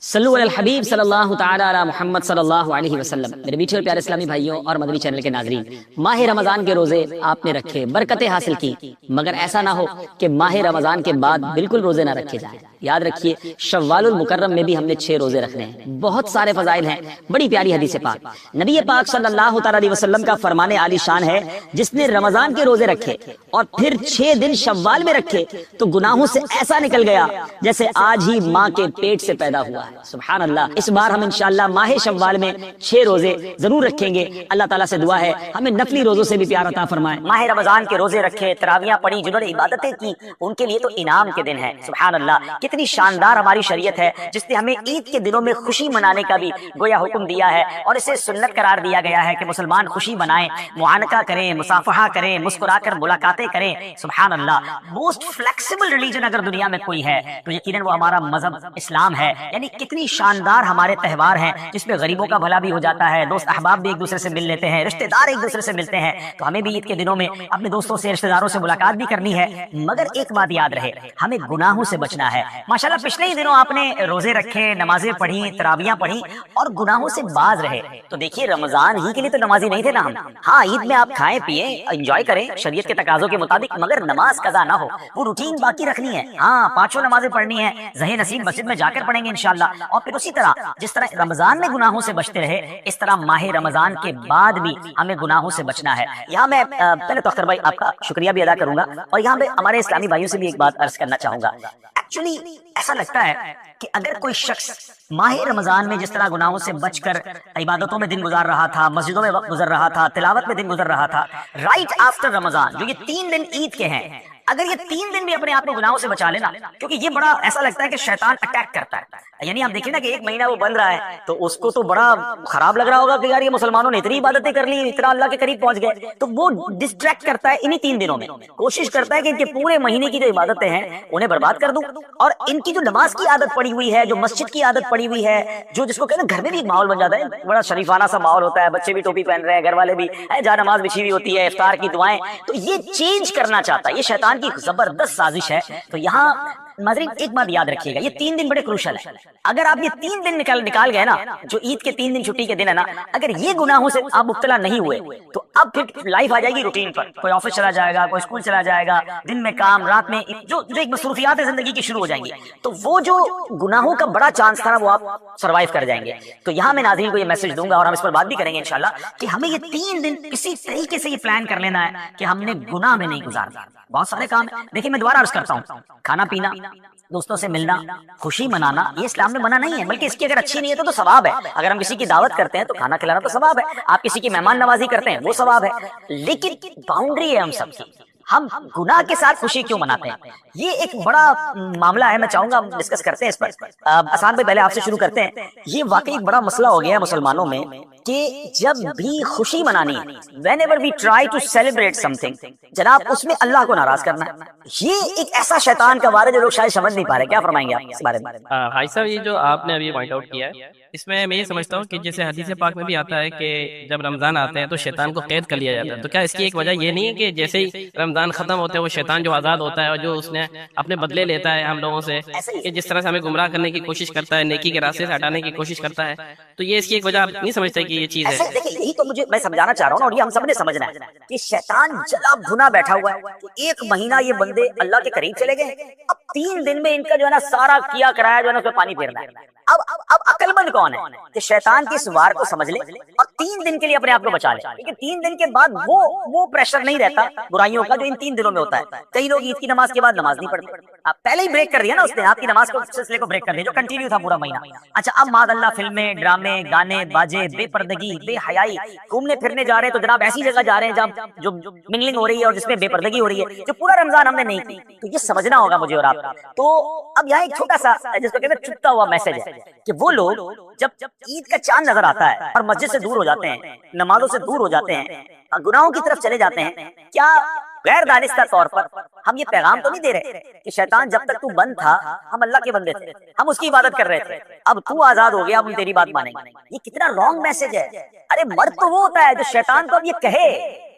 صلو علی الحبیب صلی اللہ تعالی علی محمد صلی اللہ علیہ وسلم۔ میرے میٹھے اور پیارے اسلامی بھائیوں اور مدنی چینل کے ناظرین، ماہ رمضان کے روزے آپ نے رکھے، برکتیں حاصل کی، مگر ایسا نہ ہو کہ ماہ رمضان کے بعد بالکل روزے نہ رکھے جائیں۔ یاد رکھیے شوال المکرم میں بھی ہم نے 6 روزے رکھنے ہیں، بہت سارے فضائل ہیں، بڑی پیاری حدیث پاک۔ نبی پاک صلی اللہ تعالی علیہ وسلم کا فرمان عالی شان ہے، جس نے رمضان کے روزے رکھے اور پھر 6 دن شوال میں رکھے تو گناہوں سے ایسا نکل گیا جیسے آج ہی ماں کے پیٹ سے پیدا ہوا ہے۔ سبحان اللہ۔ اس بار ہم انشاءاللہ ماہ شوال میں 6 روزے ضرور رکھیں گے۔ اللہ تعالیٰ سے دعا ہے ہمیں نفلی روزوں سے بھی پیار عطا فرمائے۔ ماہ رمضان کے روزے رکھے، تراویاں پڑھی، جنہوں نے عبادتیں کی، ان کے لیے تو انعام کے دن ہے۔ سبحان اللہ، کتنی شاندار ہماری شریعت ہے جس نے ہمیں عید کے دنوں میں خوشی منانے کا بھی گویا حکم دیا ہے، اور اسے سنت قرار دیا گیا ہے کہ مسلمان خوشی منائیں، معانقہ کریں، مصافحہ کریں، مسکرا کر ملاقاتیں کریں۔ سبحان اللہ، موسٹ فلیکسیبل ریلیجن اگر دنیا میں کوئی ہے تو یقیناً وہ ہمارا مذہب اسلام ہے۔ یعنی کتنی شاندار ہمارے تہوار ہیں جس میں غریبوں کا بھلا بھی ہو جاتا ہے، دوست احباب بھی ایک دوسرے سے مل لیتے ہیں، رشتہ دار ایک دوسرے سے ملتے ہیں۔ تو ہمیں بھی عید کے دنوں میں اپنے دوستوں سے، رشتہ داروں سے ملاقات بھی کرنی ہے، مگر ایک بات یاد رہے، ہمیں گناہوں سے بچنا ہے۔ ماشاءاللہ پچھلے ہی دنوں آپ نے روزے رکھے، نمازیں پڑھی، تراویاں پڑھی اور گناہوں سے باز رہے۔ تو دیکھیے رمضان ہی کے لیے تو نمازی نہیں تھے نا ہم۔ ہاں عید میں آپ کھائیں پیئیں، انجوائے کریں شریعت کے تقاضوں کے مطابق، مگر نماز قضا نہ ہو، وہ روٹین باقی رکھنی ہے۔ ہاں 5 نمازیں پڑھنی ہیں، ظہر نصیب مسجد میں جا کر پڑھیں گے انشاءاللہ۔ اور پھر اسی طرح جس طرح رمضان میں گناہوں سے بچتے رہے، اس طرح ماہ رمضان کے بعد بھی ہمیں گناہوں سے بچنا ہے۔ یہاں میں پہلے تو اختر بھائی آپ کا شکریہ بھی ادا کروں گا، اور یہاں پہ ہمارے اسلامی بھائیوں سے بھی ایک بات عرض کرنا چاہوں گا۔ ایکچولی ایسا لگتا ہے کہ اگر کوئی شخص ماہ رمضان میں جس طرح گناہوں سے بچ کر عبادتوں میں دن گزار رہا تھا، مسجدوں میں وقت گزر رہا تھا، تلاوت میں دن گزر رہا تھا، رائٹ آفٹر رمضان جو یہ 3 دن عید کے ہیں، اگر یہ 3 دن بھی اپنے آپ کو گناہوں سے بچا لینا، کیونکہ یہ بڑا ایسا لگتا ہے کہ شیطان اٹیک کرتا ہے۔ یعنی آپ دیکھیں نا کہ 1 مہینہ وہ بن رہا ہے تو اس کو تو بڑا خراب لگ رہا ہوگا کہ یار یہ مسلمانوں نے اتنی عبادتیں کر لی، اتنا اللہ کے قریب پہنچ گئے، تو وہ ڈسٹریکٹ کرتا ہے انہی 3 دنوں میں، کوشش کرتا ہے کہ ان کے پورے مہینے کی جو عبادتیں ہیں انہیں برباد کر دوں، اور ان کی جو نماز کی عادت پڑی ہوئی ہے، جو مسجد کی عادت پڑی ہوئی ہے، جو جس کو کہتے ہیں گھر میں بھی ایک ماحول بن جاتا ہے، بڑا شریفانہ سا ماحول ہوتا ہے، بچے بھی ٹوپی پہن رہے ہیں، گھر والے بھی جہاں نماز بچھی ہوئی ہوتی ہے، افطار کی دعائیں، تو یہ چینج کرنا چاہتا ہے، یہ شیطان کی زبردست سازش ہے۔ تو یہاں ناظرین ایک بات یاد رکھیے گا، یہ 3 دن بڑے کروشل ہیں۔ اگر آپ یہ 3 دن نکال گئے نا، جو عید کے 3 دن چھٹی کے دن ہے نا، اگر یہ گناہوں سے آپ مبتلا نہیں ہوئے تو اب پھر لائف آ جائے گی روٹین پر، کوئی آفس چلا جائے گا، کوئی اسکول چلا جائے گا، دن میں کام، رات میں جو ایک مصروفیات زندگی کی شروع ہو جائیں گی، تو وہ جو گناہوں کا بڑا چانس تھا نا وہ آپ سروائیو کر جائیں گے۔ تو یہاں میں ناظرین کو یہ میسج دوں گا، اور ہم اس پر بات بھی کریں گے انشاءاللہ، کہ ہمیں یہ 3 دن کسی طریقے سے یہ پلان کر لینا ہے کہ ہم نے گناہ میں نہیں گزارنا۔ بہت سارے کام ہیں، دیکھیں میں دوبارہ عرض کرتا ہوں، کھانا پینا، دوستوں سے ملنا، خوشی منانا، یہ اسلام میں منع نہیں ہے، بلکہ اس کی اگر اچھی نیت ہے تو ثواب ہے۔ اگر ہم کسی کی دعوت کرتے ہیں تو کھانا کھلانا تو ثواب ہے، آپ کسی کی مہمان نوازی کرتے ہیں وہ ثواب ہے، لیکن باؤنڈری ہے ہم سب کی، ہم گناہ کے ساتھ خوشی کیوں مناتے ہیں؟ یہ ایک بڑا معاملہ ہے، میں چاہوں گا ہم ڈسکس کرتے ہیں اس پر۔ آسان بھائی پہلے آپ سے شروع کرتے ہیں۔ یہ واقعی ایک بڑا مسئلہ ہو گیا ہے مسلمانوں میں کہ جب بھی خوشی منانی ہے، whenever we try to celebrate something، جناب اس میں اللہ کو ناراض کرنا ہے۔ یہ ایک ایسا شیطان کا وار ہے جو لوگ شاید سمجھ نہیں پا رہے۔ کیا فرمائیں گے آپ اس بارے میں؟ بھائی صاحب یہ جو آپ نے ابھی پوائنٹ آؤٹ کیا ہے، اس میں یہ سمجھتا ہوں کہ جیسے حدیث پاک میں بھی آتا ہے کہ جب رمضان آتے ہیں تو شیطان کو قید کر لیا جاتا ہے، تو کیا اس کی ایک وجہ یہ نہیں ہے کہ جیسے ہی رمضان ختم ہوتا ہے وہ شیطان جو آزاد ہوتا ہے اور جو اس نے اپنے بدلے لیتا ہے ہم لوگوں سے، کہ جس طرح سے ہمیں گمراہ کرنے کی کوشش کرتا ہے، نیکی کے راستے سے ہٹانے کی کوشش کرتا ہے، تو یہ اس کی ایک وجہ آپ نہیں سمجھتے کہ یہ چیز ہے؟ دیکھیں یہی تو میں سمجھانا چاہ رہا ہوں، اور یہ ہم سب نے سمجھنا ہے کہ شیطان جلا بھنا بیٹھا ہوا ہے کہ 1 مہینہ یہ بندے اللہ کے قریب چلے گئے، اب 3 دن میں ان کا جو ہے نا سارا کیا کرایا جو ہے نا اس میں پانی پھیرنا ہے۔ اب عقل مند کون ہے کہ شیطان کی اس وار کو سمجھ لے اور 3 دن کے لیے اپنے آپ کو بچا لے، کیونکہ 3 دن کے بعد وہ پریشر نہیں رہتا برائیوں کا جو ان 3 دنوں میں ہوتا ہے۔ کئی لوگ عید کی نماز کے بعد نماز نہیں پڑھتے، آپ پہلے ہی بریک کر دیا نا، اس نے آپ کی نماز کو سلسلے کو بریک کر دیا جو کنٹینیو تھا پورا مہینہ۔ اچھا اب معاذ اللہ فلمیں، ڈرامے، گانے، باجے، بے پردگی، بے حیائی، گھومنے پھرنے جا رہے ہیں تو جناب ایسی جگہ جا رہے ہیں جہاں جو منگلنگ ہو رہی ہے اور جس میں بے پردگی ہو رہی ہے، جو پورا رمضان ہم نے نہیں کی، تو یہ سمجھنا ہوگا مجھے اور آپ کو۔ تو اب یہاں ایک چھوٹا سا جس کو کہتے ہیں چھپتا ہوا میسج ہے کہ وہ لوگ جب عید کا چاند نظر آتا ہے اور مسجد سے دور ہو جاتے ہیں، نمازوں سے دور ہو جاتے ہیں، گناہوں کی طرف چلے جاتے ہیں، کیا غیر دانستہ طور پر ہم یہ پیغام تو نہیں دے رہے کہ شیطان جب تک تو بند تھا ہم اللہ کے بندے تھے، ہم اس کی عبادت کر رہے تھے، اب تو آزاد ہو گیا اب ہم تیری بات مانیں گے؟ یہ کتنا رانگ میسج ہے۔ ارے مرد تو وہ ہوتا ہے جو شیطان کو اب یہ کہے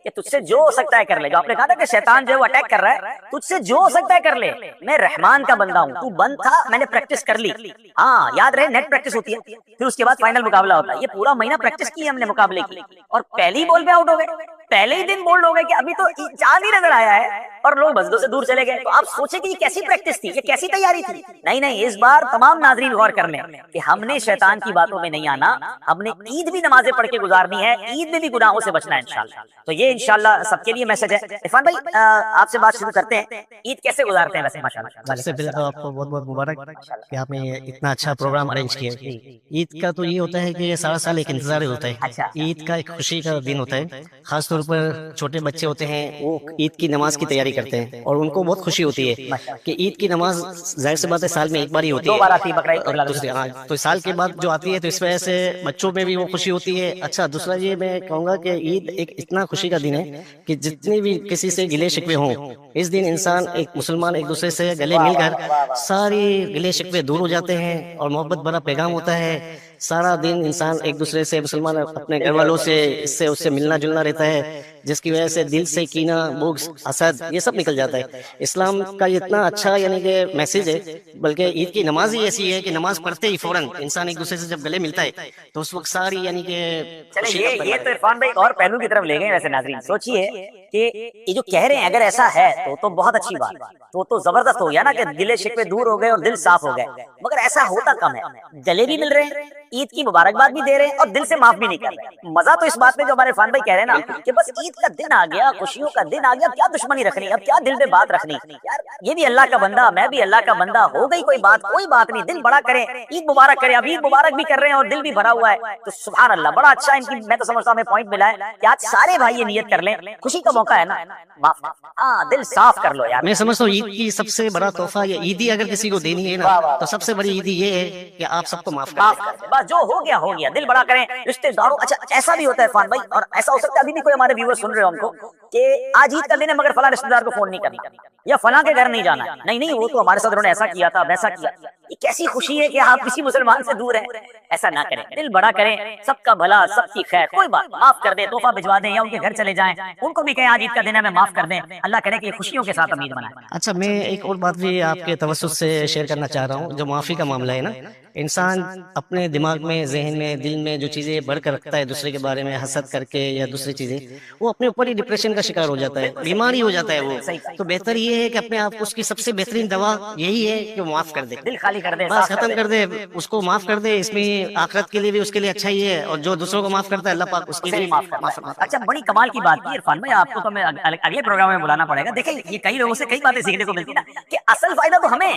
کہ تجھ سے جو ہو سکتا ہے کر لے. جو آپ نے کہا تھا کہ شیطان جو ہے وہ اٹیک کر رہا ہے, تجھ سے جو ہو سکتا ہے کر لے, میں رحمان کا بندہ ہوں, تو بند تھا, میں نے پریکٹس کر لی. ہاں یاد رہے, نیٹ پریکٹس ہوتی ہے, پھر اس کے بعد فائنل مقابلہ ہوتا ہے. یہ پورا مہینہ پریکٹس کی ہم نے مقابلے کی, اور پہلی ہی بال پہ آؤٹ ہو گئے, پہلے ہی دن بولڈ ہو گئے کہ ابھی تو چاند ہی نظر آیا ہے اور لوگ مسجدوں سے دور چلے گئے. تو آپ سوچیں کہ یہ کیسی پریکٹس تھی, یہ کیسی تیاری تھی. نہیں, اس بار تمام ناظرین غور کر لیں کہ ہم نے شیطان کی باتوں میں نہیں آنا, ہم نے عید بھی نمازیں پڑھ کے گزارنی ہے, عید میں بھی گناہوں سے بچنا ہے انشاءاللہ. تو یہ انشاءاللہ سب کے لیے میسج ہے. عرفان بھائی آپ سے بات شروع کرتے ہیں, عید کیسے گزارتے ہیں ویسے ماشاءاللہ؟ سب سے پہلے تو آپ کو بہت بہت مبارک کہ آپ نے اتنا اچھا پروگرام ارینج کیا ہے. عید کا تو یہ ہوتا ہے کہ سارا سال ایک انتظار ہوتا ہے. عید کا ایک خوشی کا دن ہوتا ہے, خاص طور پر چھوٹے بچے ہوتے ہیں وہ عید کی نماز کی تیاری کرتے ہیں اور ان کو بہت خوشی ہوتی ہے کہ عید کی نماز ظاہر سی بات ہے سال میں ایک بار ہی ہوتی ہے, تو سال کے بعد جو آتی ہے تو اس وجہ سے بچوں میں بھی وہ خوشی ہوتی ہے. اچھا دوسرا یہ میں کہوں گا کہ عید ایک اتنا خوشی کا دن ہے کہ جتنے بھی کسی سے گلے شکوے ہوں, اس دن انسان ایک مسلمان ایک دوسرے سے گلے مل کر ساری گلے شکوے دور ہو جاتے ہیں اور محبت بھرا پیغام ہوتا ہے. سارا دن انسان ایک دوسرے سے مسلمان اپنے گھر والوں سے اس سے ملنا جلنا رہتا ہے, جس کی وجہ سے دل سے کینہ, بغض, حسد یہ سب نکل جاتا ہے. اسلام کا یہ اتنا اچھا یعنی کہ میسج ہے. بلکہ عید کی نماز ہی ایسی ہے کہ نماز پڑھتے ہی فوراً انسان ایک دوسرے سے جب گلے ملتا ہے تو اس وقت ساری یعنی کہ یہ تو عرفان بھائی اور پہلو کی طرف لے گئے. ویسے ناظرین سوچئے کہ یہ جو کہہ رہے ہیں اگر ایسا ہے تو بہت اچھی بات, تو زبردست ہو گیا نا کہ گلے شکوے دور ہو گئے اور دل صاف ہو گئے. مگر ایسا ہوتا کم ہے, گلے بھی مل رہے ہیں, عید کی مبارکباد بھی دے رہے ہیں اور دل سے معاف بھی نہیں کر رہے. مزہ تو اس بات میں جو ہمارے عرفان بھائی کہہ رہے ہیں نا کہ بس عید کا دن آ گیا, خوشیوں کا دن آ گیا, کیا دشمنی رکھنی, اب کیا دل میں بات رکھنی. یار یہ بھی اللہ کا بندہ, میں بھی اللہ کا بندہ, ہو گئی کوئی بات نہیں, دل بڑا کریں, عید مبارک کریں. اب عید مبارک بھی کر رہے ہیں اور دل بھی بھرا ہوا ہے, تو سبحان اللہ بڑا اچھا ان کی میں تو سمجھتا ہوں ہمیں پوائنٹ ملا ہے کہ آج سارے بھائی یہ نیت کر لیں, خوشی کا موقع ہے نا, ہاں دل صاف کر لو یار. میں سمجھتا ہوں عید کی سب سے بڑا تحفہ یا عیدی اگر کسی کو دینی ہے نا تو سب سے بڑی عیدی یہ ہے کہ آپ سب کو معاف کر دیں. بس جو ہو گیا, دل بڑا کریں رشتے داروں. اچھا ایسا بھی ہوتا ہے عرفان بھائی, اور ایسا ہو سکتا ہے ابھی بھی کوئی ہمارے ویور سن رہے ہو ہم کو کہ آج عید کا دن ہے مگر فلاں رشتے دار کو فون نہیں کرنا یا فلاں کے گھر نہیں جانا. نہیں وہ تو ہمارے ساتھ انہوں نے ایسا کیا تھا ویسا کیا. یہ کیسی خوشی ہے کہ آپ کسی مسلمان سے دور ہیں. ایسا نہ کریں, دل بڑا کریں, سب کا بھلا, سب کی خیر, کوئی بات معاف کر دیں, تحفہ بھجوا دیں یا ان کے گھر چلے جائیں, ان کو بھی کہیں آج عید کا دن ہے, میں معاف کر دیں. اللہ کرے کہ یہ خوشیوں کے ساتھ ہم عید منائیں. اچھا میں ایک اور بات بھی آپ کے توسط سے شیئر کرنا چاہ رہا ہوں. جو معافی کا معاملہ ہے نا, انسان اپنے دماغ میں, ذہن میں, دل میں جو چیزیں بڑھ کر رکھتا ہے دوسرے کے بارے میں حسد کر کے یا دوسری چیزیں, وہ اپنے اوپر ہی ڈپریشن کا شکار ہو جاتا ہے, بیماری ہو جاتا ہے وہ. تو بہتر یہ ہے کہ اپنے آپ کو, اس کی سب سے بہترین دوا یہی ہے کہ معاف کر دے, دل خالی کر دے, بس ختم کر دے, اس کو معاف کر دے. اس میں آخرت کے لیے بھی اس کے لیے اچھا ہی ہے, اور جو دوسروں کو معاف کرتا ہے اللہ پاک اس کی بھی معاف کرتا ہے. اچھا بڑی کمال کی بات کی عرفان بھائی, آپ کو تو میں اگلے پروگرام میں بلانا پڑے گا. دیکھیں یہ کئی لوگوں سے کئی باتیں سیکھنے کو ملتی نا کہ اصل فائدہ تو ہمیں.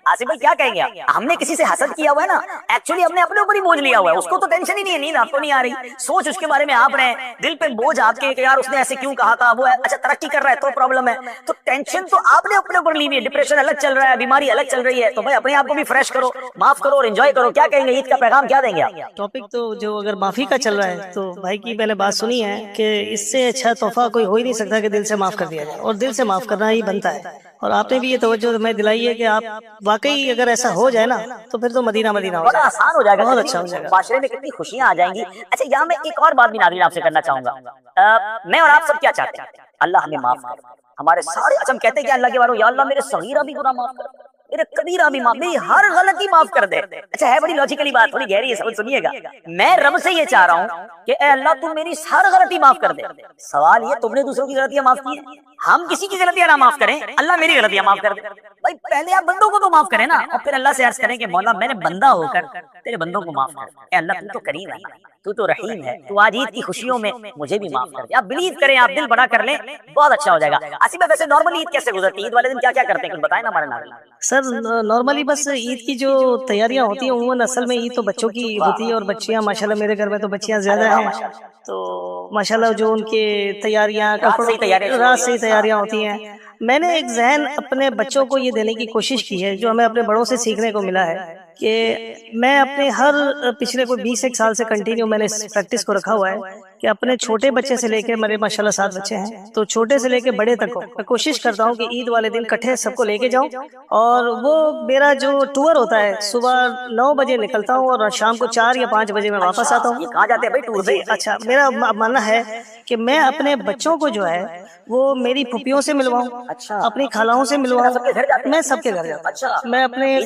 آصف بھائی کیا کہیں گے آپ, ہم نے کسی سے حسد کیا ہوا ہے نا, ایکچولی ہم نے اپنے اوپر ہی بوجھ لیا ہوا ہے. اس کو تو ٹینشن ہی نہیں ہے, نیند آپ کو نہیں آ رہی, سوچ اس کے بارے میں آپ رہے, دل پہ بوجھ آپ کے کہ یار اس نے ایسے کیوں کہا تھا, وہ اچھا ترقی کر رہا ہے تو پرابلم ہے, تو ٹینشن تو آپ نے اپنے اوپر لی ہوئی ہے. ڈپریشن الگ چل رہا ہے, بیماری الگ چل رہی ہے, تو بھائی اپنے آپ کو بھی فریش کرو, معاف کرو اور انجوائے کرو. کیا کہیں گے, عید کا پیغام کیا دیں گے آپ؟ ٹاپک تو جو اگر معافی کا چل رہا ہے تو بھائی کی پہلے بات سنی ہے کہ اس سے اچھا تحفہ کوئی ہو ہی نہیں سکتا کہ دل سے معاف کر دیا جائے, اور دل سے معاف کرنا ہی بنتا ہے. اور آپ نے بھی یہ توجہ میں دلائی ہے کہ آپ واقعی اگر ایسا ہو جائے نا تو پھر تو مدینہ ہو بڑا جائے, آسان ہو جائے گا, بہت اچھا ہو جائے گا, معاشرے میں کتنی خوشیاں آ جائیں گی. اچھا یہاں میں ایک اور بات بھی ناظرین آپ سے کرنا چاہوں گا. میں اور آپ سب کیا چاہتے ہیں, اللہ ہمیں معاف کرے, ہمارے سارے. اچھا ہم کہتے ہیں کہ اللہ کے بارے یا اللہ میرے صغیرہ بھی گناہ معاف کر, میرے کبیرہ بھی معاف, میری ہر غلطی معاف کر دے. اچھا ہے بڑی لاجیکلی بات, تھوڑی گہری ہے, سمجھ سنیے گا. میں رب سے یہ چاہ رہا ہوں کہ اے اللہ تم میری ہر غلطی معاف کر دے. سوال یہ تم نے دوسروں کی غلطیاں معاف کی ہیں, ہم کسی کی غلطیاں نہ معاف کریں, اللہ میری غلطیاں معاف کر دے. بھائی پہلے آپ بندوں کو تو معاف کریں نا, اور پھر اللہ سے عرض کریں کہ مولا میں نے بندہ ہو کر تیرے بندوں کو معاف کر. اے اللہ تو کریم ہے, تو تو رحیم ہے, تو آج عید کی خوشیوں میں مجھے بھی معاف کر دے. آپ بلیو کریں, آپ دل بڑا کر لیں, بہت اچھا ہو جائے گا. آصف بھائی ویسے نارملی عید کیسے گزرتی ہے, عید والے دن کیا کیا کرتے ہیں, کچھ بتائیں نا ہمارے ناظرین. سر نارملی بس عید کی جو تیاریاں ہوتی ہیں عموماً اصل میں عید تو بچوں کی ہوتی ہے, اور بچیاں ماشاءاللہ میرے گھر میں تو بچیاں زیادہ ہیں, تو ماشاءاللہ جو ان کی تیاریاں رات سے ہی تیاریاں ہوتی ہیں. میں نے ایک ذہن اپنے بچوں کو یہ دینے کی کوشش کی ہے جو ہمیں اپنے بڑوں سے سیکھنے کو ملا ہے, کہ میں اپنے ہر پچھلے کوئی 20 ایک سال سے کنٹینیو میں نے اس پریکٹس کو رکھا ہوا ہے کہ اپنے چھوٹے بچے سے لے کے میرے ماشاءاللہ 7 بچے ہیں، تو چھوٹے سے لے کے بڑے تک کو میں کوشش کرتا ہوں کہ عید والے دن کٹھے سب کو لے کے جاؤں، اور وہ میرا جو ٹور ہوتا ہے صبح 9 بجے نکلتا ہوں اور شام کو 4 یا 5 بجے میں واپس آتا ہوں۔ کہاں جاتے ہیں بھائی ٹور پہ؟ اچھا، میرا ماننا ہے کہ میں اپنے بچوں کو جو ہے وہ میری پھوپھیوں سے ملواؤں، اپنی خالوں سے ملواؤں، میں سب کے گھر جاتا ہوں۔ میں اپنے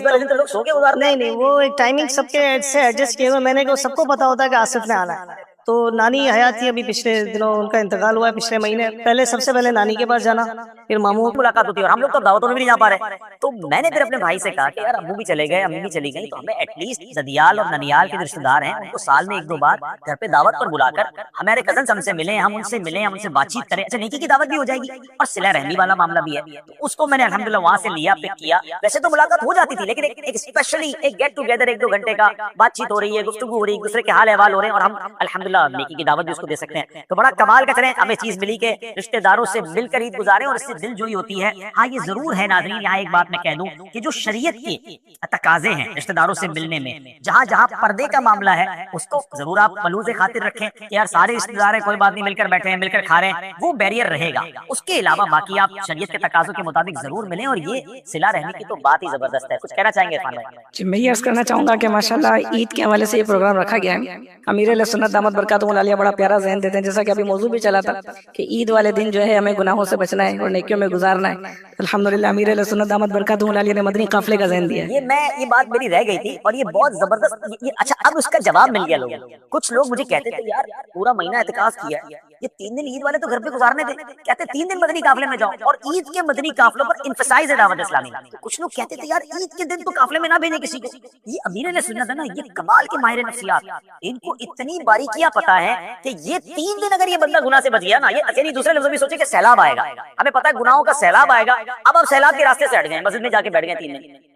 نہیں وہ ایک ٹائمنگ سب کے سے ایڈجسٹ کیے ہوئے، میں نے سب کو پتا ہوتا ہے کہ آصف نے آنا ہے۔ تو نانی حیات تھی ابھی، پچھلے دنوں ان کا انتقال ہوا ہے، پچھلے مہینے۔ پہلے سب سے پہلے نانی کے پاس جانا، پھر ماموں ملاقات ہوتی ہے، اور ہم لوگ تو دعوتوں میں بھی نہیں جا پا رہے۔ تو میں نے پھر اپنے بھائی سے کہا کہ یار ابو بھی چلے گئے، امی بھی چلی گئی، تو ہمیں ایٹ لیسٹ زدیال اور ننیال کے رشتہ دار ہیں، ان کو سال میں 1-2 بار گھر پہ دعوت پر بلا کر ہمارے کزنس ہم سے ملیں، ہم ان سے ملیں، ہم ان سے بات چیت کریں۔ اچھا، نیکی کی دعوت بھی ہو جائے گی اور صلہ رحمی والا معاملہ بھی ہے۔ تو اس کو میں نے الحمدللہ وہاں سے لیا، پک کیا۔ ویسے تو ملاقات ہو جاتی تھی، لیکن ایک اسپیشلی ایک گیٹ ٹوگیدر 1-2 گھنٹے کا بات چیت ہو رہی ہے، گفتگو ہو رہی ہے، ایک دوسرے کے حال احوال ہو رہے ہیں، اور ہم الحمدللہ نیکی کی دعوت بھی اس کو دے سکتے ہیں۔ تو بڑا کمال کا چلیں ہمیں چیز ملی کہ رشتہ داروں سے مل کر عید گزاریں اور اس سے دل جوئی ہوتی ہے۔ ہاں یہ ضرور ہے ناظرین، یہاں ایک بات میں کہہ دوں کہ جو شریعت کے تقاضے ہیں رشتہ داروں سے ملنے میں، جہاں جہاں پردے کا معاملہ ہے اس کو ضرور آپ ملحوظ خاطر رکھیں کہ یار سارے رشتہ دار ہیں، کوئی بات نہیں، مل کر بیٹھے ہیں، مل کر کھا رہے ہیں، وہ بیریئر رہے گا۔ اس کے علاوہ باقی آپ شریعت کے تقاضوں کے مطابق ضرور ملیں، اور یہ صلہ رحمی کی تو بات ہی زبردست ہے۔ کچھ کہنا چاہیں گے عرفان بھائی؟ جی، میں یہ عرض کرنا چاہوں گا کہ ماشاءاللہ عید کے حوالے سے یہ پروگرام رکھا گیا ہے۔ امیر علیہ سنت دامت برکاتہ العالیہ بڑا پیارا ذہن دیتے ہیں، جیسا کہ ابھی موضوع بھی چلا تھا کہ عید والے دن جو ہے ہمیں گناہوں سے بچنا ہے اور نیکیوں میں گزارنا ہے۔ الحمدللہ امیر علیہ سنت دامت برکاتہ العالیہ نے مدنی قافلے کا ذہن دیا ہے۔ یہ بات میری رہ گئی تھی، اور یہ بہت زبردست۔ اچھا، اب اس کا جواب مل گیا لوگوں کو۔ کچھ لوگ مجھے کہتے تھے یار پورا مہینہ اعتکاف کیا ہے، یہ 3 دن عید والے تو گھر پہ گزارنے تھے، کہتے 3 دن مدنی قافلے میں جاؤ، اور عید کے مدنی قافلوں پر انفسائز ہے دعوت اسلامی۔ کچھ لوگ کہتے تھے یار عید کے دن تو قافلے میں نہ بھیجیں کسی کو۔ یہ امیر علیہ سنت ہے نا، یہ کمال کے ماہر نفسیات، ان کو اتنی باریکیاں پتا ہے کہ یہ 3 دن اگر یہ بندہ گناہ سے بچ گیا نا، یہ یعنی دوسرے لفظوں میں سوچے کہ سیلاب آئے گا، ہمیں پتا ہے گناہوں کا سیلاب آئے گا، اب آپ سیلاب کے راستے سے ہٹ گئے، مسجد میں جا کے بیٹھ گئے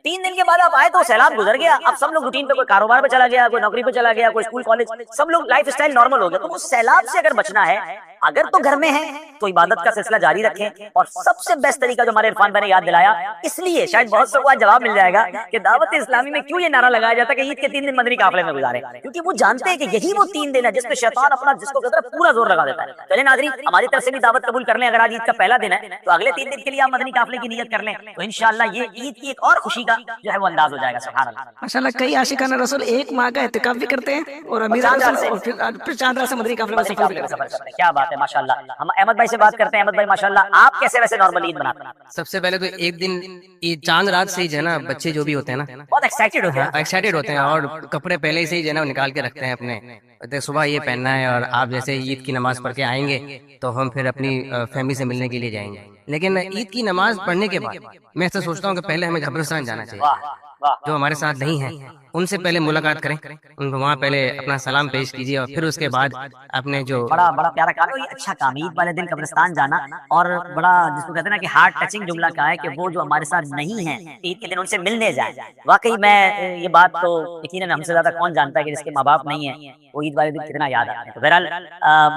3 دن کے بعد آپ آئے تو سیلاب گزر گیا، اب سب لوگ روٹین پہ، کوئی کاروبار پہ چلا گیا، کوئی نوکری پہ چلا گیا، کوئی اسکول کالج، سب لوگ لائف اسٹائل نارمل ہو گیا۔ تو وہ سیلاب سے اگر بچنا ہے، اگر تو گھر میں ہے تو عبادت کا سلسلہ جاری رکھیں، اور سب سے بیسٹ طریقہ جو ہمارے عرفان بھائی نے یاد دلایا، اس لیے شاید بہت سے کو آج جواب مل جائے گا کہ دعوت اسلامی میں کیوں یہ نعرہ لگایا جاتا ہے کہ عید کے 3 دن مدنی قافلے میں گزارے، کیونکہ وہ جانتے ہیں کہ یہی وہ 3 دن ہے جس پہ شیطان اپنا جس کو کہتا ہے پورا زور لگا دیتا ہے۔ چلیں ناظرین، ہماری طرف سے بھی دعوت قبول کر لیں، اگر آج عید کا پہلا دن ہے تو اگلے 3 دن کے لیے آپ مدنی قافلے کی نیت کر لیں، تو انشاءاللہ یہ عید کی ایک اور خوشی کا جو ہے وہ انداز ہو جائے گا۔ سبحان اللہ، ماشاءاللہ کئی عاشقان رسول 1 ماہ کا اعتکاف بھی کرتے ہیں اور امیر علیہ سنت پھر چاند رات سے مدنی قافلے میں سفر بھی کرتے ہیں۔ کیا بات ہے، ماشاءاللہ۔ ہم احمد بھائی سے بات کرتے ہیں۔ احمد بھائی ماشاءاللہ آپ کیسے ویسے نارمل عید مناتے ہیں؟ سب سے پہلے تو ایک دن عید چاند رات سے ہی جو ہے نا بچے جو بھی ہوتے ہیں نا بہت ایکسائٹیڈ ہوتے ہیں، ایکسائٹیڈ ہوتے ہیں، اور کپڑے پہلے سے ہی جو ہے نا نکال کے رکھتے ہیں اپنے، صبح یہ پہننا ہے، اور آپ جیسے عید کی نماز پڑھ کے آئیں گے تو ہم پھر اپنی فیملی سے ملنے کے لیے جائیں گے۔ لیکن عید کی نماز پڑھنے کے بعد میں ایسا سوچتا ہوں کہ پہلے ہمیں قبرستان جانا چاہیے، جو ہمارے ساتھ نہیں ہیں ان سے پہلے ملاقات کریں، ان کو وہاں پہلے اپنا سلام پیش کیجیے، اور پھر اس کے بعد اپنے جو بڑا پیارا کام ہے، یہ اچھا کام ہے عید والے دن قبرستان جانا، اور بڑا جس کو کہتے ہیں نا کہ ہارٹ ٹچنگ جملہ کہا ہے کہ وہ جو ہمارے ساتھ نہیں ہیں عید کے دن ان سے ملنے جائیں۔ واقعی میں یہ بات تو یقیناً ہم سے زیادہ کون جانتا ہے کہ جس کے ماں باپ نہیں ہیں وہ عید والے دن کتنا یاد آتے ہیں۔ تو بہرحال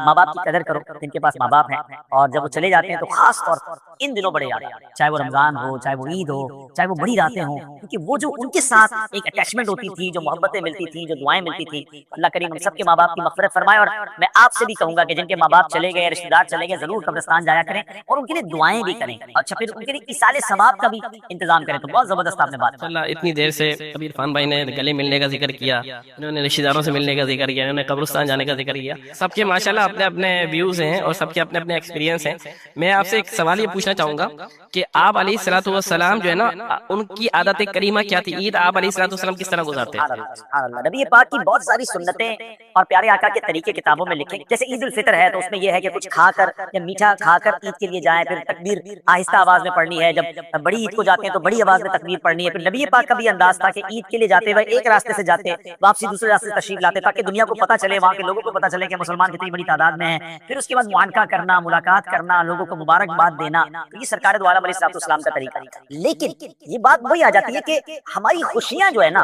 ماں باپ کی قدر کرو جن کے پاس ماں باپ ہیں، اور جب وہ چلے جاتے ہیں تو خاص طور پر ان دنوں بڑے یاد آتے ہیں، چاہے وہ رمضان ہو، چاہے وہ عید ہو، چاہے وہ بڑی راتیں ہوں، کیونکہ وہ جو ان کے ساتھ ایک اٹیچمنٹ ہوتی تھی، جو محبتیں ملتی تھیں، جو دعائیں ملتی تھیں، اللہ کریم ہم سب کے ماں باپ کی مغفرت فرمائے۔ اور میں آپ سے بھی کہوں گا کہ جن کے ماں باپ چلے گئے، رشتہ دار چلے گئے، ضرور قبرستان جایا کریں اور ان کے لیے دعائیں بھی کریں، اچھا پھر ان کے لیے ایصال ثواب کا بھی انتظام کریں۔ تو بہت زبردست آپ نے بات اللہ اتنی دیر سے ابھی عرفان بھائی نے گلے ملنے کا ذکر کیا، انہوں نے رشتہ داروں سے ملنے کا ذکر کیا، انہوں نے قبرستان جانے کا ذکر کیا، سب کے ماشاءاللہ اپنے اپنے ویوز ہیں اور سب کے اپنے اپنے ایکسپیرینس ہیں۔ میں آپ سے ایک سوال یہ پوچھنا چاہوں گا کہ آپ علیہ الصلوۃ والسلام جو ہے نا ان کی عادت کریمہ کیا تھی؟ عید آپ علیہ الصلوۃ والسلام کس طرح گزارتے ہیں؟ سبحان اللہ، نبی پاک کی بہت ساری سنتیں اور پیارے آقا کے طریقے کتابوں میں لکھے، جیسے عید الفطر ہے تو اس میں یہ ہے کہ کچھ کھا کر یا میٹھا کھا کر عید کے لیے جائیں، پھر تکبیر آہستہ آواز میں پڑھنی ہے، جب بڑی عید کو جاتے ہیں تو بڑی آواز میں تکبیر پڑھنی ہے۔ پھر نبی پاک کا بھی انداز تھا کہ عید کے لیے جاتے ہوئے ایک راستے سے جاتے، واپسی دوسرے راستے سے تشریف لاتے، تاکہ دنیا کو پتہ چلے، وہاں کے لوگوں کو پتہ چلے کہ مسلمان کتنی بڑی تعداد میں ہیں۔ پھر اس کے بعد معانقہ کرنا، ملاقات کرنا، لوگوں کو مبارکباد دینا، تو یہ سرکار دو عالم علیہ السلام کا طریقہ۔ لیکن یہ بات وہی آ جاتی ہے کہ ہماری خوشیاں جو ہے نا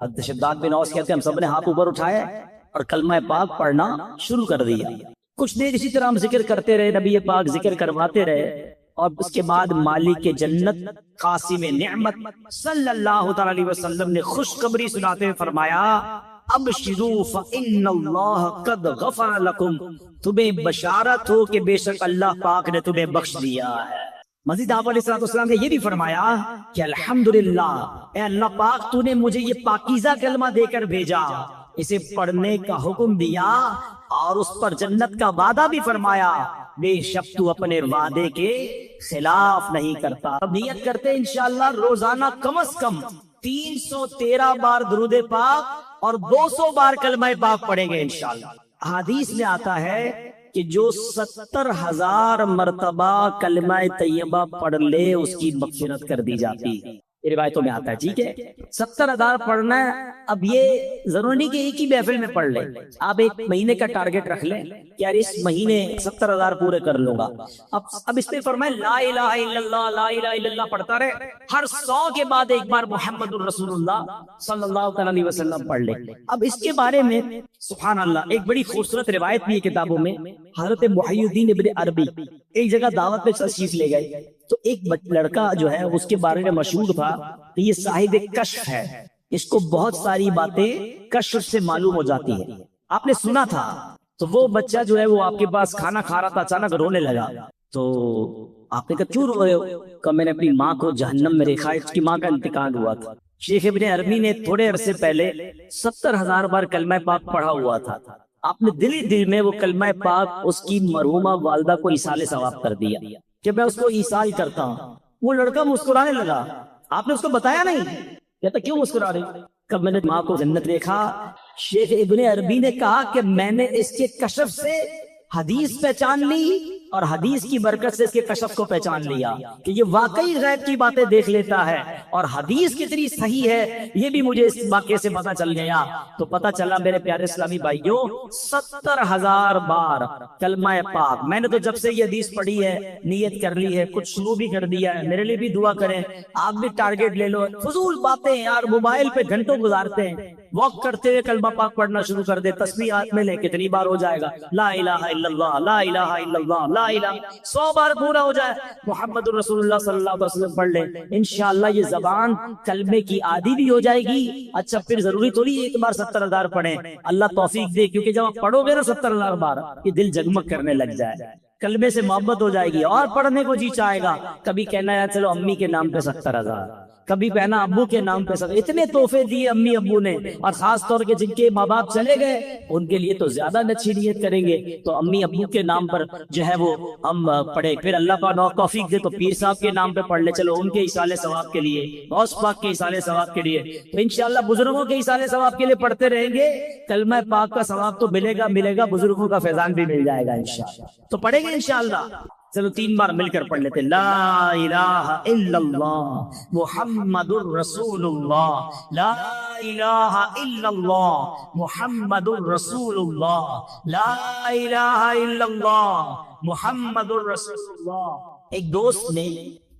حضرت شداد بن اوس کہتے ہیں ہم سب نے ہاتھ اوپر اٹھایا اور کلمہ پاک پڑھنا شروع کر دیا. کچھ دیر اسی طرح ہم ذکر کرتے رہے, نبی پاک ذکر کرواتے رہے, اور اس کے بعد مالک جنت قاسم نعمت صلی اللہ تعالی علیہ وسلم نے خوشخبری سناتے ہوئے فرمایا ابشروا فإن اللہ قد غفر لکم, تمہیں بشارت ہو کہ بے شک اللہ پاک نے تمہیں بخش دیا ہے. مزید آپ علیہ السلام نے یہ بھی فرمایا کہ الحمدللہ, اے اللہ پاک تو نے مجھے یہ پاکیزہ کلمہ دے کر بھیجا, اسے پڑھنے کا حکم دیا اور اس پر جنت کا وعدہ بھی فرمایا, بے شک تو اپنے وعدے کے خلاف نہیں کرتا. اب نیت کرتے انشاءاللہ روزانہ کم از کم 313 بار درود پاک اور 200 بار کلمہ پاک پڑھیں گے انشاءاللہ. حدیث میں آتا ہے کہ جو 70,000 مرتبہ کلمہ طیبہ پڑھ لے اس کی مغفرت کر دی جاتی ہے. یہ روایتوں میں آتا ہے. ٹھیک ہے, 70,000 پڑھنا ہے. اب یہ ضروری نہیں کہ ایک ہی محفل میں پڑھ لیں, آپ ایک مہینے کا ٹارگٹ رکھ لیں کہ یار اس مہینے 70,000 پورے کر لوں گا. اب اس پہ فرمائے لا الہ الا اللہ, لا الہ الا اللہ پڑھتا رہے, ہر 100 کے بعد ایک بار محمد الرسول اللہ صلی اللہ علیہ وسلم پڑھ لیں. اب اس کے بارے میں سبحان اللہ ایک بڑی خوبصورت روایت بھی ہے کتابوں میں. حضرت محی الدین ابن عربی ایک جگہ دعوت پہ تشریف لے گئے, تو ایک لڑکا جو ہے اس کے بارے میں مشہور تھا کہ یہ صاحب کشف ہے, اس کو بہت ساری باتیں کشف سے معلوم ہو جاتی ہیں. آپ نے سنا تھا. تو وہ بچہ جو ہے وہ آپ کے پاس کھانا کھا رہا تھا, اچانک رونے لگا. تو آپ نے کہا کیوں رو رہے ہو؟ کہ میں نے اپنی ماں کو جہنم میں دیکھا, اس کی ماں کا انتقال ہوا تھا. شیخ ابن عربی نے تھوڑے عرصے پہلے 70,000 بار کلمہ پاک پڑھا ہوا تھا. آپ نے دل ہی دل میں وہ کلمہ پاک اس کی مرحومہ والدہ کو ایصال ثواب کر دیا کہ میں اس کو ایصال کرتا ہوں. وہ لڑکا مسکرانے لگا. آپ نے اس کو بتایا نہیں؟ کہتا کیوں مسکرا رہے؟ کب میں نے ماں کو جنت دیکھا. شیخ ابن عربی نے کہا کہ میں نے اس کے کشف سے حدیث پہچان لی اور حدیث کی برکت سے اس کے کشف کو پہچان لیا کہ یہ واقعی غیب کی باتیں دیکھ لیتا ہے, اور حدیث کتنی صحیح ہے یہ بھی مجھے اس واقعے سے پتا چل گیا. تو پتا چلا میرے پیارے اسلامی بھائیوں 70,000 بار کلمہ پاک. میں نے تو جب سے یہ حدیث پڑھی ہے نیت کر لی ہے, کچھ شروع بھی کر دیا ہے. میرے لیے بھی دعا کریں, آپ بھی ٹارگٹ لے لو. فضول باتیں یار موبائل پہ گھنٹوں گزارتے ہیں, واک کرتے ہوئے کلمہ پاک پڑھنا شروع کر دے, تسبیح ہاتھ میں لے, کتنی بار ہو جائے گا لا الہ الا اللہ, لا الہ الا اللہ, لا الہ, 100 بار پورا ہو جائے محمد الرسول اللہ صلی اللہ علیہ وسلم پڑھ لیں. انشاءاللہ یہ زبان کلمے کی عادی بھی ہو جائے گی. اچھا پھر ضروری تو نہیں ایک بار 70,000 پڑھیں, اللہ توفیق دے, کیونکہ جب آپ پڑھو گے نا 70,000 بار یہ دل جگمگ کرنے لگ جائے, کلمے سے محبت ہو جائے گی اور پڑھنے کو جی چاہے گا. کبھی کہنا ہے چلو امی کے نام پہ 70,000, کبھی کہنا ابو کے نام پہ 70,000. اتنے تحفے دیے امی ابو نے, اور خاص طور کے جن کے ماں باپ چلے گئے ان کے لیے تو زیادہ اچھی نیت کریں گے. تو امی ابو کے نام پر جو ہے وہ ہم پڑھے. پھر اللہ پاک توفیق دے تو پیر صاحب کے نام پہ پڑھ لے, چلو ان کے ایصال ثواب کے لیے, غوث پاک کے ایصال ثواب کے لیے. تو انشاءاللہ بزرگوں کے ایصال ثواب کے لیے پڑھتے رہیں گے, کلمہ پاک کا ثواب تو ملے گا, بزرگوں کا فیضان بھی مل جائے گا انشاءاللہ. تو پڑھیں گے انشاءاللہ. چلو 3 بار مل کر پڑھ لیتے. لا الہ الا اللہ محمد الرسول اللہ, لا الہ الا اللہ محمد الرسول اللہ, لا الہ الا اللہ محمد الرسول اللہ. ایک دوست نے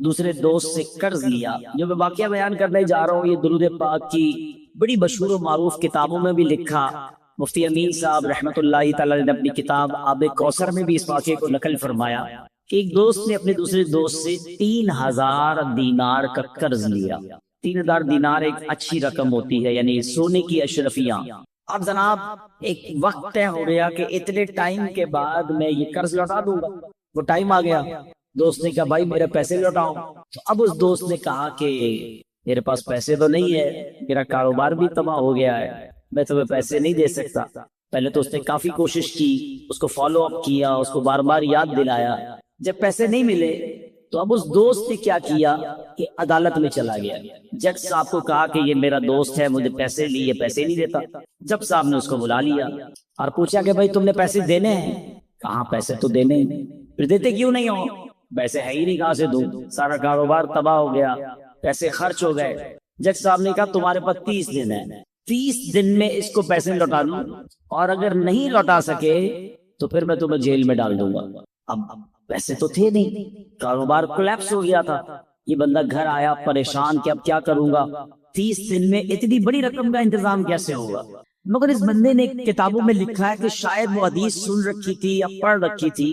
دوسرے دوست سے قرض لیا. جو میں واقعہ بیان کرنے جا رہا ہوں یہ درود پاک کی بڑی مشہور و معروف کتابوں میں بھی لکھا. مفتی امین صاحب رحمۃ اللہ تعالی نے اپنی کتاب آب کوثر میں بھی اس واقعے کو نقل فرمایا. ایک دوست نے اپنے دوسرے دوست سے 3,000 دینار کا قرض لیا. 3,000 دینار ایک اچھی رقم ہوتی ہے, یعنی سونے کی اشرفیاں. اب جناب ایک وقت طے ہو گیا کہ اتنے ٹائم کے بعد میں یہ قرض لوٹا دوں گا. وہ ٹائم آ گیا, دوست نے کہا بھائی میرے پیسے لوٹاؤ. تو اب اس دوست نے کہا کہ میرے پاس پیسے تو نہیں ہے, میرا کاروبار بھی تباہ ہو گیا ہے, میں تمہیں پیسے نہیں دے سکتا. پہلے تو اس نے کافی کوشش کی, اس کو فالو اپ کیا, اس کو بار بار یاد دلایا. جب پیسے نہیں ملے تو اب اس دوست نے کیا کیا کہ عدالت میں چلا گیا. جج صاحب کو کہا کہ یہ میرا دوست ہے, مجھے پیسے لیے, پیسے نہیں دیتا. جج صاحب نے اس کو بلا لیا اور پوچھا کہ بھائی تم نے پیسے دینے ہیں؟ کہاں پیسے تو دینے ہیں. پھر دیتے کیوں نہیں ہو؟ پیسے ہے ہی نہیں, کہاں سے دوں, سارا کاروبار تباہ ہو گیا, پیسے خرچ ہو گئے. جج صاحب نے کہا تمہارے پاس 30 دن ہے, 30 دن میں اس کو پیسے لوٹا دوں, اور اگر نہیں لوٹا سکے تو پھر میں تمہیں جیل میں ڈال دوں گا. اب پیسے تو تھے نہیں, کاروبار کولیپس ہو گیا تھا. یہ بندہ گھر آیا پریشان کہ اب کیا کروں گا. 30 دن میں اتنی بڑی رقم کا انتظام کیسے ہوگا؟ مگر اس بندے نے کتابوں میں لکھا ہے کہ شاید وہ حدیث سن رکھی تھی یا پڑھ رکھی تھی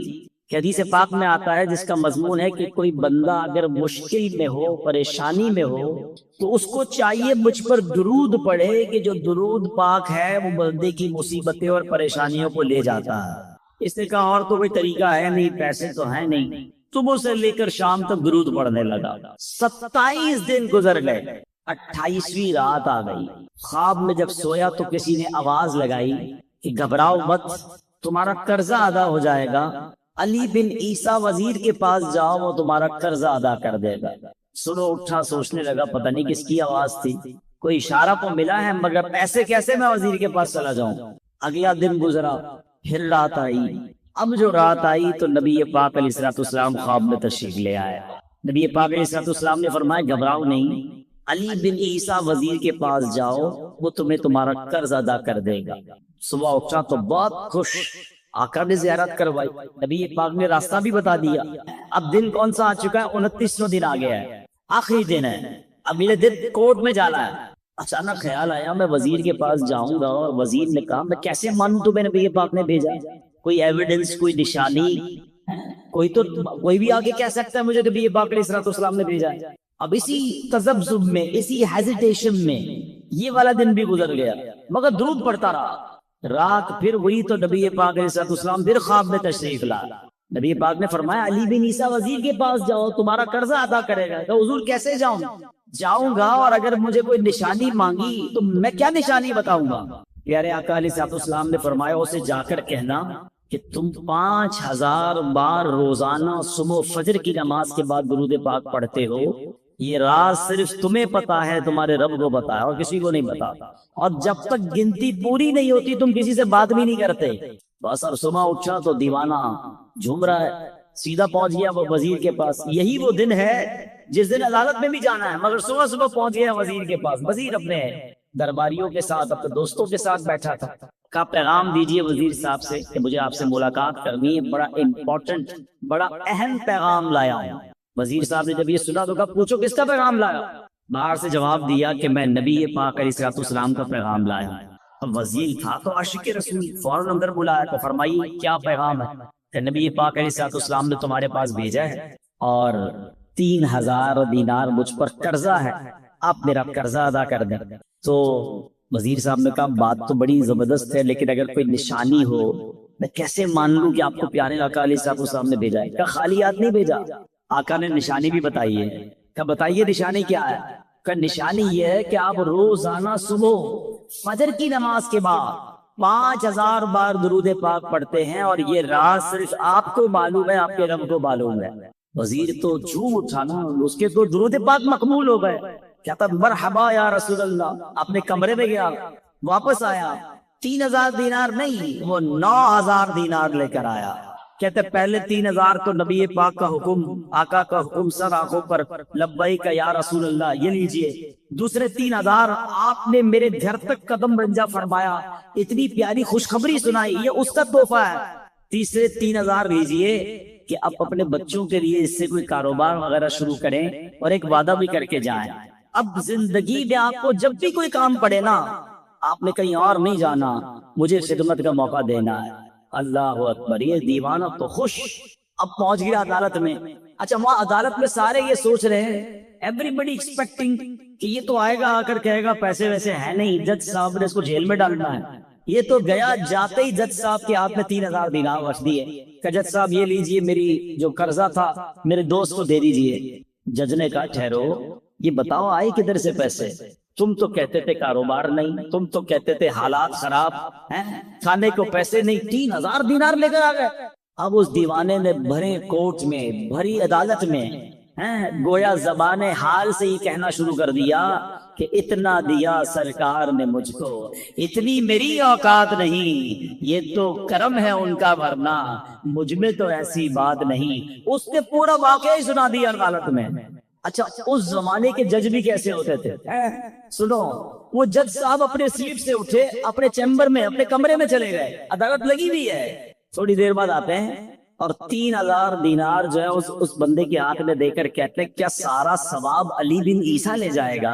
کہ حدیث پاک میں آتا ہے جس کا مضمون ہے کہ کوئی بندہ اگر مشکل میں ہو، پریشانی میں ہو، تو اس کو چاہیے مجھ پر درود پڑھے کہ جو درود پاک ہے وہ بندے کی مصیبتیں اور پریشانیوں کو لے جاتا ہے۔ اس نے کہا اور تو کوئی طریقہ ہے نہیں، پیسے تو ہیں نہیں، صبح سے لے کر شام تک درود پڑھنے لگا۔ 27 دن گزر گئے، 28ویں رات آ گئی۔ خواب میں جب سویا تو کسی نے آواز لگائی کہ گھبراؤ مت، تمہارا قرضہ ادا ہو جائے گا، علی بن عیسیٰ وزیر کے پاس جاؤ، وہ تمہارا قرضہ ادا کر دے گا۔ سنو اٹھا، سوچنے لگا پتہ نہیں کس کی آواز تھی، کوئی اشارہ تو ملا ہے مگر ایسے کیسے میں وزیر کے پاس چلا جاؤں۔ اگلا دن گزرا، پھر رات آئی۔ اب جو رات آئی تو نبی پاک علیہ السلام خواب میں تشریف لے آئے۔ نبی پاک علیہ السلام نے فرمایا گھبراؤ نہیں، علی بن عیسیٰ وزیر کے پاس جاؤ، وہ تمہیں تمہارا قرض ادا کر دے گا۔ صبح اٹھا تو بہت خوش، آقا نے زیارت کروائی، نبی پاک نے راستہ بھی بتا دیا۔ اب دن کون سا آ چکا ہے؟ 29واں دن آ گیا ہے، آخری دن ہے۔ اب میرے دن کورٹ میں جانا ہے۔ اچانک خیال آیا میں وزیر کے پاس جاؤں گا، اور وزیر نے کہا میں کیسے مانوں تمہیں نبی پاک نے بھیجا؟ کوئی ایویڈنس، کوئی نشانی، کوئی بھی آگے کہہ سکتا ہے مجھے نبی پاک علیہ السلام نے بھیجا ہے۔ اب اسی تذبذب میں، اسی ہیزیٹیشن میں یہ والا دن بھی گزر گیا، مگر درود پڑھتا رہا۔ رات پھر ہوئی تو نبی پاک علیہ السلام پھر خواب میں تشریف لایا۔ نبی پاک نے فرمایا علی بن عیسیٰ وزیر کے پاس جاؤ، تمہارا قرضہ ادا کرے گا۔ تو حضور کیسے جاؤں؟ جاؤں گا اور اگر مجھے کوئی نشانی مانگی تو میں کیا نشانی بتاؤں گا؟ پیارے آقا علیہ السلام نے فرمایا اسے جا کر کہنا کہ تم 5000 بار روزانہ صبح فجر کی نماز کے بعد درود پاک پڑھتے ہو، یہ راز صرف تمہیں پتا ہے، تمہارے رب کو پتا ہے، اور کسی کو نہیں پتا، اور جب تک گنتی پوری نہیں ہوتی تم کسی سے بات بھی نہیں کرتے۔ بس اب صبح اٹھا تو دیوانہ جھوم رہا ہے، سیدھا پہنچ گیا وہ وزیر کے پاس۔ یہی وہ دن ہے جس دن عدالت میں بھی جانا ہے، مگر صبح صبح پہنچ گیا وزیر کے پاس۔ وزیر اپنے درباریوں کے ساتھ، اپنے دوستوں کے ساتھ بیٹھا تھا۔ کا پیغام دیجئے وزیر صاحب سے کہ مجھے آپ سے ملاقات کرنی ہے، بڑا امپورٹنٹ، بڑا اہم پیغام لایا ہوں۔ وزیر صاحب نے جب یہ سنا تو کہا پوچھو کس کا پیغام لایا؟ باہر سے جواب دیا کہ میں نبی پاک علیہ السلام کا پیغام لایا ہوں۔ اب وزیر تھا تو عاشق رسول، فوراً اندر بلایا تو فرمائیے کیا پیغام ہے؟ کہ نبی پاک علیہ السلام نے تمہارے پاس بھیجا ہے اور 3000 دینار مجھ پر قرضہ ہے، آپ میرا قرضہ ادا کر دیں۔ تو وزیر صاحب نے کہا بات تو بڑی زبردست ہے، لیکن اگر کوئی نشانی ہو میں کیسے مان لوں کہ آپ کو پیارے آقا علیہ السلام نے بھیجا ہے؟ کہا خالی ہاتھ نہیں بھیجا، آقا نے نشانی بھی بتائی ہے۔ کہا بتائیے نشانی کیا ہے؟ کہا نشانی یہ ہے کہ آپ روزانہ صبح فجر کی نماز کے بعد 5000 بار درود پاک پڑھتے ہیں، اور یہ راز صرف آپ کو معلوم ہے، آپ کے رب کو معلوم ہے۔ وزیر تو جھوم اٹھا نا، اس کے تو درود پاک مقبول ہو گئے۔ کہتا مرحبا یا رسول اللہ، اپنے کمرے میں گیا، واپس آیا، 3000 دینار نہیں، وہ 9000 دینار لے کر آیا۔ کہتے پہلے 3000 تو نبی پاک کا حکم، آقا کا حکم سر آنکھوں پر، لبیک یا رسول اللہ، یہ لیجئے۔ دوسرے 3000 آپ نے میرے گھر تک قدم رنجا فرمایا، اتنی پیاری خوشخبری سنائی، یہ اس کا تحفہ ہے۔ تیسرے 3000 لیجئے کہ آپ اپنے بچوں کے لیے اس سے کوئی کاروبار وغیرہ شروع کریں اور ایک وعدہ بھی کر کے جائیں۔ اب زندگی میں آپ کو جب بھی کوئی کام پڑے نا، آپ نے کہیں اور نہیں جانا، مجھے خدمت کا موقع دینا ہے۔ اللہ اکبر، یہ دیوانہ تو خوش۔ اب پہنچ گیا عدالت میں۔ اچھا وہاں عدالت میں سارے یہ سوچ رہے ہیں، ایوری بڈی ایکسپیکٹنگ کہ یہ تو آئے گا، آ کر کہے گا پیسے ویسے ہیں نہیں، جج صاحب نے اس کو جیل میں ڈالنا ہے۔ یہ تو گیا، جاتے ہی جج صاحب کے ہاتھ میں 3000 دینار رکھ دیے کہ جج صاحب یہ لیجئے، میری جو قرضہ تھا میرے دوست کو دے دیجئے۔ جج نے کہا ٹھہرو، یہ بتاؤ آئے کدھر سے پیسے؟ تم تو کہتے تھے کاروبار نہیں، تم تو کہتے تھے حالات خراب ہیں، کھانے کو پیسے نہیں، 3000 دینار لے کر آ گئے۔ اب اس دیوانے نے بھرے کوٹ میں، بھری عدالت میں گویا زبان حال سے ہی کہنا شروع کر دیا کہ اتنا دیا سرکار نے مجھ کو، اتنی میری اوقات نہیں، یہ تو کرم ہے ان کا، ورنہ مجھ میں تو ایسی بات نہیں۔ اس نے پورا واقعہ ہی سنا دیا عدالت میں۔ اچھا اس زمانے کے جج بھی کیسے ہوتے تھے؟ سنو، وہ جج صاحب اپنے سیٹ سے اٹھے، اپنے چیمبر میں، اپنے کمرے میں چلے گئے، عدالت لگی ہوئی ہے، تھوڑی دیر بعد آتے ہیں اور 3000 دینار جو ہے اس بندے کے ہاتھ میں دے کر کہتے ہیں کیا سارا ثواب علی بن عیسیٰ لے جائے گا؟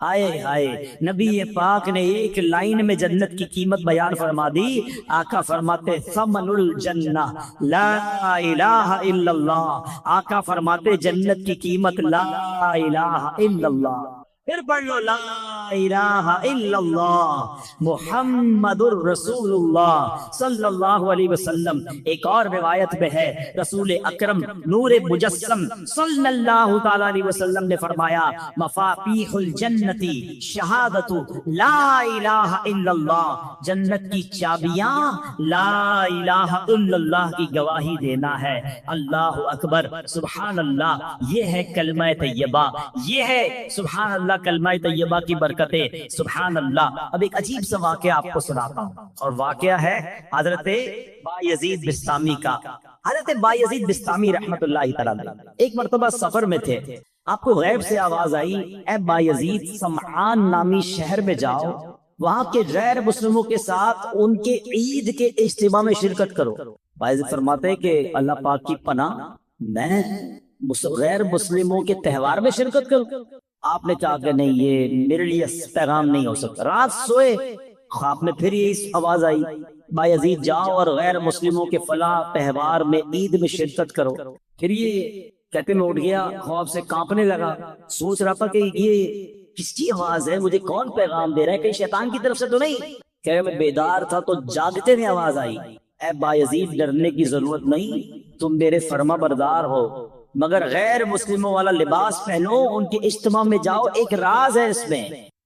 آئے ہائے، نبی پاک نے ایک لائن میں جنت کی قیمت بیان فرما دی. آقا فرماتے ثمن الجنہ لا الہ الا اللہ. آقا فرماتے جنت کی قیمت لا الہ الا اللہ. پھر پڑھ لو لا الہ الا اللہ محمد الرسول اللہ صلی اللہ علیہ وسلم. ایک اور روایت میں ہے رسول اکرم نور مجسم صلی اللہ تعالی علیہ وسلم نے فرمایا مفاتیح الجنتی شہادت لا الہ الا اللہ. جنت کی چابیاں لا الہ الا اللہ کی گواہی دینا ہے. اللہ اکبر، سبحان اللہ. یہ ہے کلمہ طیبہ، یہ ہے سبحان اللہ کلمہ طیبہ کی برکتیں. سبحان اللہ. اب ایک عجیب سا واقعہ آپ کو سناتا ہوں، اور واقعہ ہے حضرت بایزید بستامی کا. حضرت بایزید بستامی رحمت اللہ تعالی ایک مرتبہ سفر میں تھے. آپ کو غیب سے آواز آئی اے بایزید سمعان نامی شہر میں جاؤ، وہاں کے غیر مسلموں کے ساتھ ان کے عید کے اجتماع میں شرکت کرو. بایزید فرماتے ہیں کہ اللہ پاک کی پناہ، میں غیر مسلموں کے تہوار میں شرکت کروں؟ آپ نے کہا کہ نہیں، یہ میرے لیے پیغام نہیں ہو سکتا. رات سوئے خواب میں پھر یہ آواز آئی بایزید جاؤ اور غیر مسلموں کے فلاں تہوار میں عید میں شرکت کرو. پھر یہ کہتے میں اٹھ گیا، خواب سے کانپنے لگا، سوچ رہا تھا کہ یہ کس کی آواز ہے، مجھے کون پیغام دے رہا ہے، کہیں شیطان کی طرف سے تو نہیں. کہ میں بیدار تھا تو جاگتے میں آواز آئی اے بایزید ڈرنے کی ضرورت نہیں، تم میرے فرما بردار ہو، مگر غیر مسلموں والا لباس پہنو، ان کے اجتماع میں جاؤ، ایک راز ہے اس میں.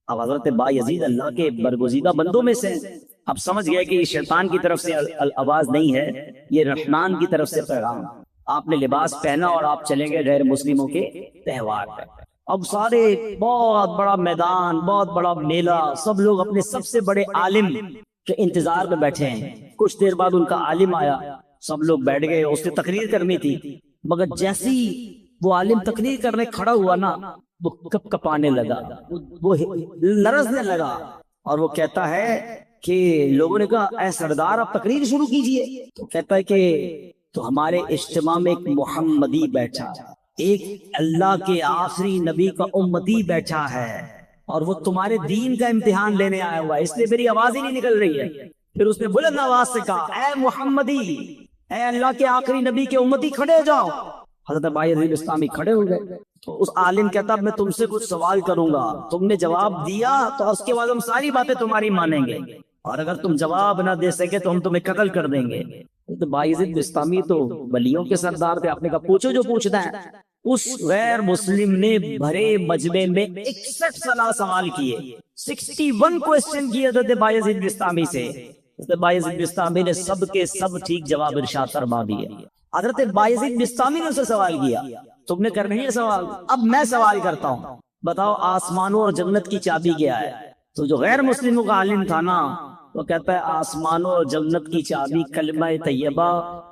اب حضرت بایزید اللہ کے برگزیدہ بندوں میں سے اب سمجھ گئے کہ یہ شیطان کی طرف سے آواز نہیں ہے، یہ رحمان کی طرف سے پیغام. آپ نے لباس پہنا اور آپ چلیں گے غیر مسلموں کے تہوار پہ. اب سارے بہت بڑا میدان، بہت بڑا میلہ، سب لوگ اپنے سب سے بڑے عالم کے انتظار میں بیٹھے ہیں. کچھ دیر بعد ان کا عالم آیا، سب لوگ بیٹھ گئے، اس نے تقریر کرنی تھی. مگر جیسی وہ عالم تقریر کرنے کھڑا ہوا نا، وہ کپ کپانے لگا، وہ لرزنے لگا، اور وہ کہتا ہے کہ لوگوں نے کہا اے سردار آپ تقریر شروع کیجئے. تو کہتا ہے کہ تو ہمارے اجتماع میں ایک محمدی بیٹھا، ایک اللہ کے آخری نبی کا امتی بیٹھا ہے، اور وہ تمہارے دین کا امتحان لینے آیا ہوا ہے، اس لیے میری آواز ہی نہیں نکل رہی ہے. پھر اس نے بلند آواز سے کہا اے محمدی، اے اللہ کے آخری نبی کے امتی کھڑے ہو جاؤ. حضرت بایزید بستامی کھڑے ہو گئے. تو اس عالم کہتا میں تم سے کچھ سوال کروں گا، تم نے جواب دیا تو اس کے بعد ہم ساری باتیں تمہاری مانیں گے، اور اگر تم جواب نہ دے سکے تو ہم تمہیں قتل کر دیں گے. تو بایزید بستامی تو ولیوں کے سردار تھے. آپ نے کہا پوچھو جو پوچھنا ہے. اس غیر مسلم نے بھرے مجمع میں 61 سوال کیے، 61 کوسچن کیے حضرت بایزید بستامی سے. حضرت بایزید بستامی نے سب کے سب ٹھیک جواب ارشاد فرما دیے. حضرت بایزید بستامی نے اسے سوال کیا تم نے کرنا ہے سوال، اب میں سوال کرتا ہوں، بتاؤ آسمانوں اور جنت کی چابی کیا ہے؟ تو جو غیر مسلموں کا عالم تھا نا، وہ کہتا ہے آسمانوں اور جنت کی چابی کلمہ طیبہ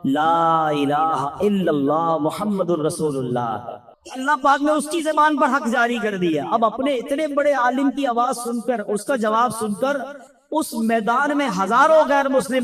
لا الہ الا اللہ محمد الرسول اللہ. اللہ پاک نے اس کی زبان پر حق جاری کر دیا. اب اپنے اتنے بڑے عالم کی آواز سن کر، اس کا جواب سن کر، اس میدان میں ہزاروں غیر مسلم